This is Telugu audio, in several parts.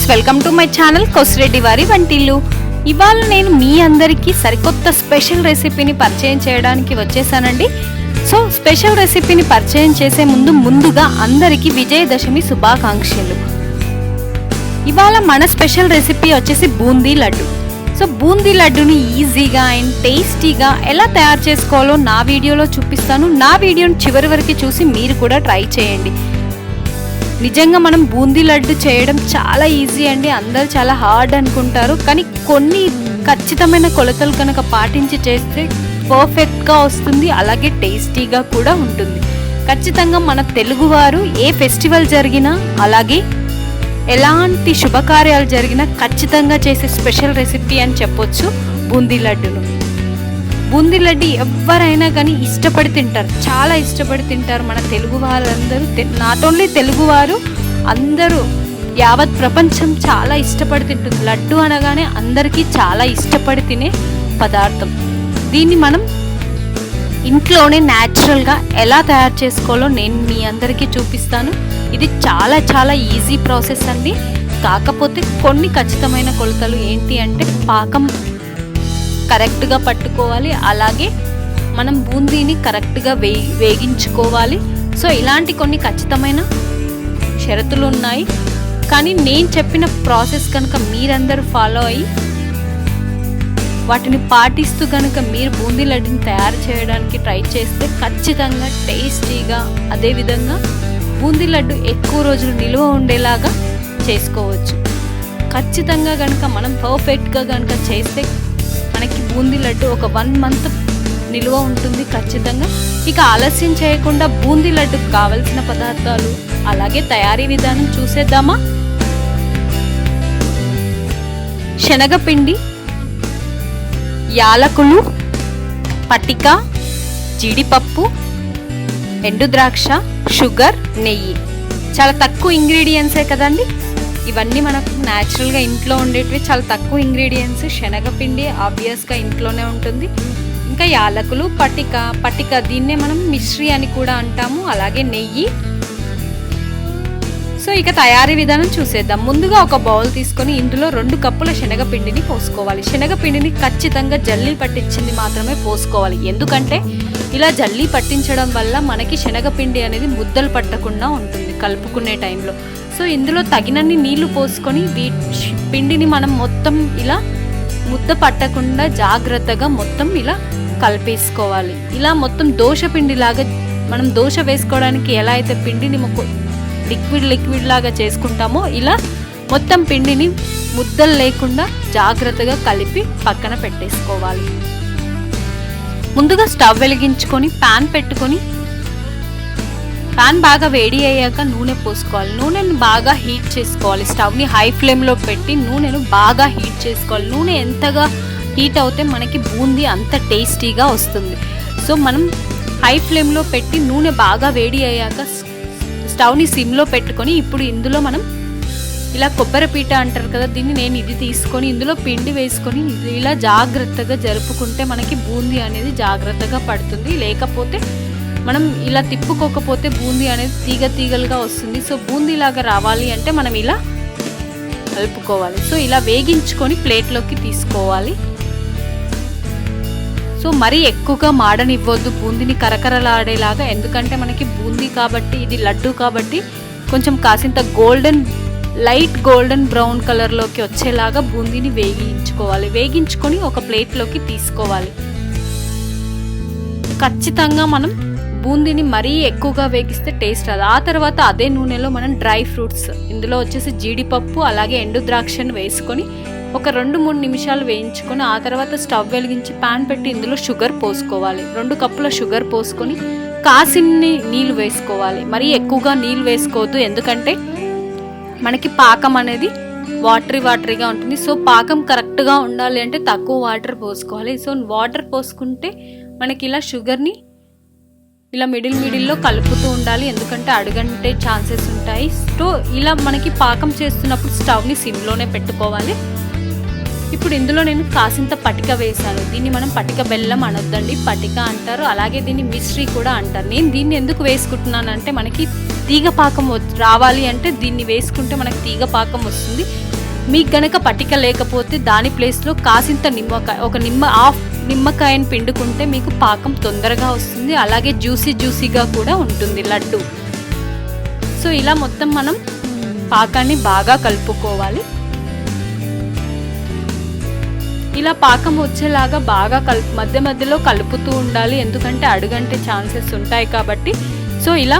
Friends, welcome to my channel Kosireddy వారి వంటిల్లు. ఇవాళ నేను మీ అందరికీ సరికొత్త స్పెషల్ రెసిపీని పరిచయం చేయడానికి వచ్చేసానండి. సో స్పెషల్ రెసిపీని పరిచయం చేసే ముందుగా అందరికీ విజయదశమి శుభాకాంక్షలు. ఇవాళ మన స్పెషల్ రెసిపీ వచ్చేసి బూందీ లడ్డు. సో బూందీ లడ్డుని ఈజీగా అండ్ టేస్టీగా ఎలా తయారు చేసుకోవాలో నా వీడియోలో చూపిస్తాను. నా వీడియోని చివరి వరకు చూసి మీరు కూడా ట్రై చేయండి. నిజంగా మనం బూందీ లడ్డు చేయడం చాలా ఈజీ అండి. అందరూ చాలా హార్డ్ అనుకుంటారు, కానీ కొన్ని ఖచ్చితమైన కొలతలు కనుక పాటించి చేస్తే పర్ఫెక్ట్గా వస్తుంది, అలాగే టేస్టీగా కూడా ఉంటుంది. ఖచ్చితంగా మన తెలుగువారు ఏ ఫెస్టివల్ జరిగినా, అలాగే ఎలాంటి శుభకార్యాలు జరిగినా ఖచ్చితంగా చేసే స్పెషల్ రెసిపీ అని చెప్పొచ్చు బూందీ లడ్డును. బూందీ లడ్డు ఎవరైనా కానీ ఇష్టపడి తింటారు, చాలా ఇష్టపడి తింటారు మన తెలుగు వాళ్ళందరూ. నాట్ ఓన్లీ తెలుగువారు, అందరూ యావత్ ప్రపంచం చాలా ఇష్టపడి తింటుంది. లడ్డు అనగానే అందరికీ చాలా ఇష్టపడి తినే పదార్థం. దీన్ని మనం ఇంట్లోనే న్యాచురల్గా ఎలా తయారు చేసుకోవాలో నేను మీ అందరికీ చూపిస్తాను. ఇది చాలా చాలా ఈజీ ప్రాసెస్ అండి. కాకపోతే కొన్ని ఖచ్చితమైన కొలతలు ఏంటి అంటే, పాకం కరెక్ట్గా పట్టుకోవాలి, అలాగే మనం బూందీని కరెక్ట్గా వేగించుకోవాలి. సో ఇలాంటి కొన్ని ఖచ్చితమైన షరతులు ఉన్నాయి. కానీ నేను చెప్పిన ప్రాసెస్ కనుక మీరందరూ ఫాలో అయ్యి వాటిని పాటిస్తూ కనుక మీరు బూందీ లడ్డుని తయారు చేయడానికి ట్రై చేస్తే ఖచ్చితంగా టేస్టీగా, అదేవిధంగా బూందీ లడ్డు ఎక్కువ రోజులు నిల్వ ఉండేలాగా చేసుకోవచ్చు. ఖచ్చితంగా కనుక మనం పర్ఫెక్ట్గా కనుక చేస్తే మనకి బూందీ లడ్డు ఒక 1 month నిల్వ ఉంటుంది ఖచ్చితంగా. ఇక ఆలస్యం చేయకుండా బూందీ లడ్డుకు కావలసిన పదార్థాలు అలాగే తయారీ విధానం చూసేద్దామా. శనగపిండి, యాలకులు, పటిక, జీడిపప్పు, ఎండు ద్రాక్ష, షుగర్, నెయ్యి. చాలా తక్కువ ఇంగ్రీడియంట్సే కదండి. ఇవన్నీ మనకు న్యాచురల్గా ఇంట్లో ఉండేటివి, చాలా తక్కువ ఇంగ్రీడియంట్స్. శనగపిండి ఆబ్వియస్గా ఇంట్లోనే ఉంటుంది. ఇంకా యాలకులు, పటిక దీన్నే మనం మిశ్రీ అని కూడా అంటాము, అలాగే నెయ్యి. సో ఇక తయారీ విధానం చూసేద్దాం. ముందుగా ఒక బౌల్ తీసుకొని ఇందులో 2 కప్పుల శనగపిండిని పోసుకోవాలి. శనగపిండిని ఖచ్చితంగా జల్లీ పట్టించింది మాత్రమే పోసుకోవాలి. ఎందుకంటే ఇలా జల్లీ పట్టించడం వల్ల మనకి శనగపిండి అనేది ముద్దలు పట్టకుండా ఉంటుంది కలుపుకునే టైంలో. సో ఇందులో తగినన్ని నీళ్లు పోసుకొని పిండిని మనం మొత్తం ఇలా ముద్ద పట్టకుండా జాగ్రత్తగా మొత్తం ఇలా కలిపేసుకోవాలి. ఇలా మొత్తం దోశ పిండిలాగా, మనం దోశ వేసుకోవడానికి ఎలా అయితే పిండిని లిక్విడ్ లాగా చేసుకుంటామో ఇలా మొత్తం పిండిని ముద్దలు లేకుండా జాగ్రత్తగా కలిపి పక్కన పెట్టేసుకోవాలి. ముందుగా స్టవ్ వెలిగించుకొని ప్యాన్ పెట్టుకొని, ప్యాన్ బాగా వేడి అయ్యాక నూనె పోసుకోవాలి. నూనెను బాగా హీట్ చేసుకోవాలి. స్టవ్ని హై ఫ్లేమ్లో పెట్టి నూనెను బాగా హీట్ చేసుకోవాలి. నూనె ఎంతగా హీట్ అవుతే మనకి బూందీ అంత టేస్టీగా వస్తుంది. సో మనం హై ఫ్లేమ్లో పెట్టి నూనె బాగా వేడి అయ్యాక స్టవ్ని సిమ్లో పెట్టుకొని, ఇప్పుడు ఇందులో మనం ఇలా కొబ్బరి పీట అంటారు కదా, దీన్ని నేను ఇది తీసుకొని ఇందులో పిండి వేసుకొని ఇలా జాగ్రత్తగా జరుపుకుంటే మనకి బూందీ అనేది జాగ్రత్తగా పడుతుంది. లేకపోతే మనం ఇలా తిప్పుకోకపోతే బూందీ అనేది తీగలుగా వస్తుంది. సో బూందీలాగా రావాలి అంటే మనం ఇలా కలుపుకోవాలి. సో ఇలా వేగించుకొని ప్లేట్లోకి తీసుకోవాలి. సో మరీ ఎక్కువగా మాడనివ్వద్దు బూందీని కరకరలాడేలాగా, ఎందుకంటే మనకి బూందీ కాబట్టి, ఇది లడ్డు కాబట్టి కొంచెం కాసింత లైట్ గోల్డెన్ బ్రౌన్ కలర్లోకి వచ్చేలాగా బూందీని వేగించుకోవాలి. వేగించుకొని ఒక ప్లేట్లోకి తీసుకోవాలి. ఖచ్చితంగా మనం బూందీని మరీ ఎక్కువగా వేగిస్తే టేస్ట్ రాదు. ఆ తర్వాత అదే నూనెలో మనం డ్రై ఫ్రూట్స్, ఇందులో వచ్చేసి జీడిపప్పు అలాగే ఎండు ద్రాక్షను వేసుకొని ఒక 2-3 నిమిషాలు వేయించుకొని, ఆ తర్వాత స్టవ్ వెలిగించి ప్యాన్ పెట్టి ఇందులో షుగర్ పోసుకోవాలి. 2 కప్పుల షుగర్ పోసుకొని కాసిన్ని నీళ్ళు వేసుకోవాలి. మరీ ఎక్కువగా నీళ్ళు వేసుకోవద్దు, ఎందుకంటే మనకి పాకం అనేది వాటరీగా ఉంటుంది. సో పాకం కరెక్ట్గా ఉండాలి అంటే తక్కువ వాటర్ పోసుకోవాలి. సో వాటర్ పోసుకుంటే మనకి ఇలా షుగర్ని ఇలా మిడిల్లో కలుపుతూ ఉండాలి, ఎందుకంటే అడుగంటే ఛాన్సెస్ ఉంటాయి. సో ఇలా మనకి పాకం చేస్తున్నప్పుడు స్టవ్ని సిమ్లోనే పెట్టుకోవాలి. ఇప్పుడు ఇందులో నేను కాసింత పటిక వేసాను. దీన్ని మనం పటిక బెల్లం అనొద్దండి, పటిక అంటారు. అలాగే దీన్ని మిశ్రీ కూడా అంటారు. నేను దీన్ని ఎందుకు వేసుకుంటున్నానంటే, మనకి తీగ పాకం రావాలి అంటే దీన్ని వేసుకుంటే మనకి తీగ పాకం వస్తుంది. మీకు గనక పటిక లేకపోతే దాని ప్లేస్లో కాసింత నిమ్మకాయ, ఒక నిమ్మకాయని పిండుకుంటే మీకు పాకం తొందరగా వస్తుంది, అలాగే జ్యూసీగా కూడా ఉంటుంది లడ్డు. సో ఇలా మొత్తం మనం పాకాన్ని బాగా కలుపుకోవాలి. ఇలా పాకం వచ్చేలాగా బాగా మధ్య మధ్యలో కలుపుతూ ఉండాలి, ఎందుకంటే అడుగంటే ఛాన్సెస్ ఉంటాయి కాబట్టి. సో ఇలా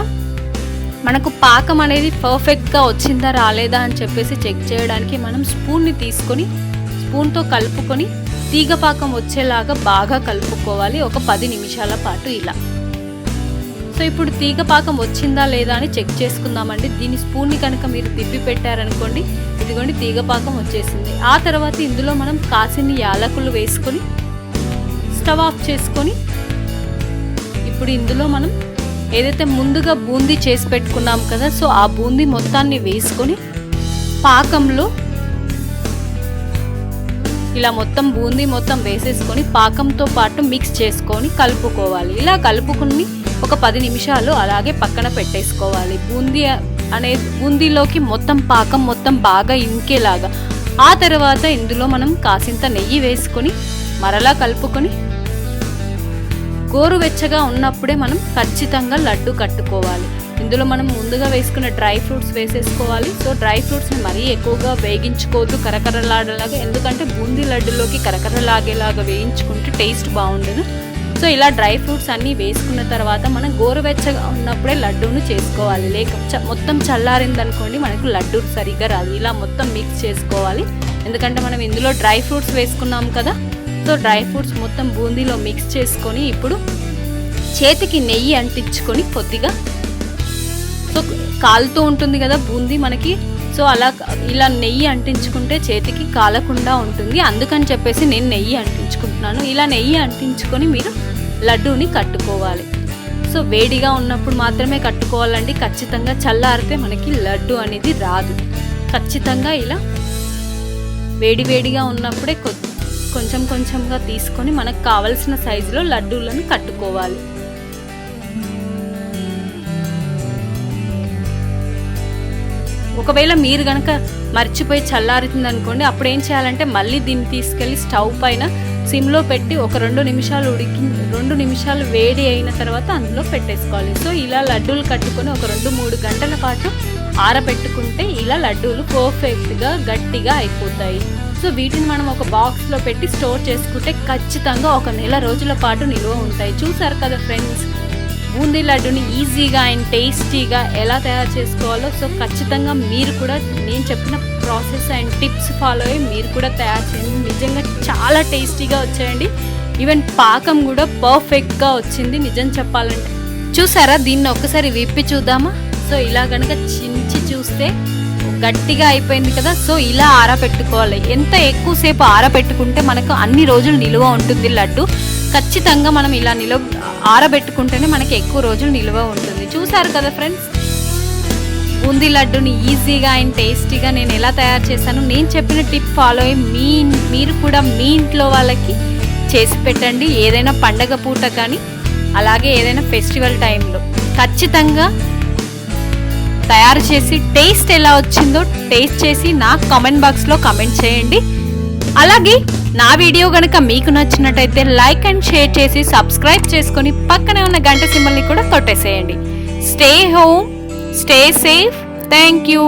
మనకు పాకం అనేది పర్ఫెక్ట్గా వచ్చిందా రాలేదా అని చెప్పేసి చెక్ చేయడానికి మనం స్పూన్ని తీసుకొని స్పూన్తో కలుపుకొని తీగ పాకం వచ్చేలాగా బాగా కలుపుకోవాలి ఒక 10 నిమిషాల పాటు ఇలా. సో ఇప్పుడు తీగ పాకం వచ్చిందా లేదా అని చెక్ చేసుకుందామండి. దీని స్పూన్ని కనుక మీరు తిప్పి పెట్టారనుకోండి, ఇదిగోండి తీగ పాకం వచ్చేసింది. ఆ తర్వాత ఇందులో మనం కాసిన్ని యాలకులు వేసుకొని స్టవ్ ఆఫ్ చేసుకొని ఇప్పుడు ఇందులో మనం ఏదైతే ముందుగా బూందీ చేసి పెట్టుకున్నాం కదా, సో ఆ బూందీ మొత్తాన్ని వేసుకొని పాకంలో ఇలా మొత్తం బూందీ మొత్తం వేసేసుకొని పాకంతో పాటు మిక్స్ చేసుకొని కలుపుకోవాలి. ఇలా కలుపుకుని ఒక 10 నిమిషాలు అలాగే పక్కన పెట్టేసుకోవాలి. బూందీలోకి మొత్తం పాకం మొత్తం బాగా ఇంకేలాగా. ఆ తర్వాత ఇందులో మనం కాసింత నెయ్యి వేసుకొని మరలా కలుపుకొని గోరువెచ్చగా ఉన్నప్పుడే మనం ఖచ్చితంగా లడ్డు కట్టుకోవాలి. ఇందులో మనం ముందుగా వేసుకున్న డ్రై ఫ్రూట్స్ వేసేసుకోవాలి. సో డ్రై ఫ్రూట్స్ని మరీ ఎక్కువగా వేగించుకోవద్దు కరకరలాడేలాగా, ఎందుకంటే బూందీ లడ్డులోకి కరకరలాగేలాగా వేయించుకుంటే టేస్ట్ బాగుండదు. సో ఇలా డ్రై ఫ్రూట్స్ అన్నీ వేసుకున్న తర్వాత మనం గోరువెచ్చగా ఉన్నప్పుడే లడ్డూను చేసుకోవాలి. మొత్తం చల్లారిందనుకోండి మనకు లడ్డు సరిగ్గా రాదు. ఇలా మొత్తం మిక్స్ చేసుకోవాలి, ఎందుకంటే మనం ఇందులో డ్రై ఫ్రూట్స్ వేసుకున్నాం కదా. సో డ్రై ఫ్రూట్స్ మొత్తం బూందీలో మిక్స్ చేసుకొని ఇప్పుడు చేతికి నెయ్యి అంటించుకొని కొద్దిగా, సో కాలుతూ ఉంటుంది కదా బూందీ మనకి, సో ఇలా నెయ్యి అంటించుకుంటే చేతికి కాలకుండా ఉంటుంది. అందుకని చెప్పేసి నేను నెయ్యి అంటించుకుంటున్నాను. ఇలా నెయ్యి అంటించుకొని మీరు లడ్డూని కట్టుకోవాలి. సో వేడిగా ఉన్నప్పుడు మాత్రమే కట్టుకోవాలండి, ఖచ్చితంగా చల్లారితే మనకి లడ్డు అనేది రాదు. ఖచ్చితంగా ఇలా వేడిగా ఉన్నప్పుడే కొంచెం కొంచెంగా తీసుకొని మనకు కావలసిన సైజులో లడ్డూలను కట్టుకోవాలి. ఒకవేళ మీరు కనుక మర్చిపోయి చల్లారుతుంది అనుకోండి, అప్పుడు ఏం చేయాలంటే మళ్ళీ దీన్ని తీసుకెళ్ళి స్టవ్ పైన సిమ్లో పెట్టి ఒక 2 నిమిషాలు 2 నిమిషాలు వేడి అయిన తర్వాత అందులో పెట్టేసుకోవాలి. సో ఇలా లడ్డూలు కట్టుకొని ఒక 2-3 గంటల పాటు ఆరబెట్టుకుంటే ఇలా లడ్డూలు పర్ఫెక్ట్గా గట్టిగా అయిపోతాయి. సో వీటిని మనం ఒక బాక్స్లో పెట్టి స్టోర్ చేసుకుంటే ఖచ్చితంగా ఒక నెల రోజుల పాటు నిల్వ ఉంటాయి. చూసారు కదా ఫ్రెండ్స్, బూందీ లడ్డుని ఈజీగా అండ్ టేస్టీగా ఎలా తయారు చేసుకోవాలో. సో ఖచ్చితంగా మీరు కూడా నేను చెప్పిన ప్రాసెస్ అండ్ టిప్స్ ఫాలో అయ్యి మీరు కూడా తయారు చేయండి. నిజంగా చాలా టేస్టీగా వచ్చాయండి. ఈవెన్ పాకం కూడా పర్ఫెక్ట్గా వచ్చింది నిజం చెప్పాలంటే. చూసారా, దీన్ని ఒక్కసారి విప్పి చూద్దామా. సో ఇలా కనుక చించి చూస్తే గట్టిగా అయిపోయింది కదా. సో ఇలా ఆరబెట్టుకోవాలి. ఎంత ఎక్కువసేపు ఆరబెట్టుకుంటే మనకు అన్ని రోజులు నిలువ ఉంటుంది లడ్డు. ఖచ్చితంగా మనం ఇలా ఆరబెట్టుకుంటేనే మనకి ఎక్కువ రోజులు నిలువ ఉంటుంది. చూసారు కదా ఫ్రెండ్స్, బూందీ లడ్డుని ఈజీగా అండ్ టేస్టీగా నేను ఎలా తయారు చేశాను. నేను చెప్పిన టిప్ ఫాలో అయ్యి మీరు కూడా మీ ఇంట్లో వాళ్ళకి చేసి పెట్టండి. ఏదైనా పండగ పూట కానీ అలాగే ఏదైనా ఫెస్టివల్ టైంలో ఖచ్చితంగా తయారు చేసి టేస్ట్ ఎలా వచ్చిందో టేస్ట్ చేసి నాకు కామెంట్ బాక్స్లో కామెంట్ చేయండి. అలాగే నా వీడియో కనుక మీకు నచ్చినట్టయితే లైక్ అండ్ షేర్ చేసి సబ్స్క్రైబ్ చేసుకొని పక్కనే ఉన్న గంట సింబల్ని కూడా కొట్టేసేయండి. Stay home, stay safe. Thank you.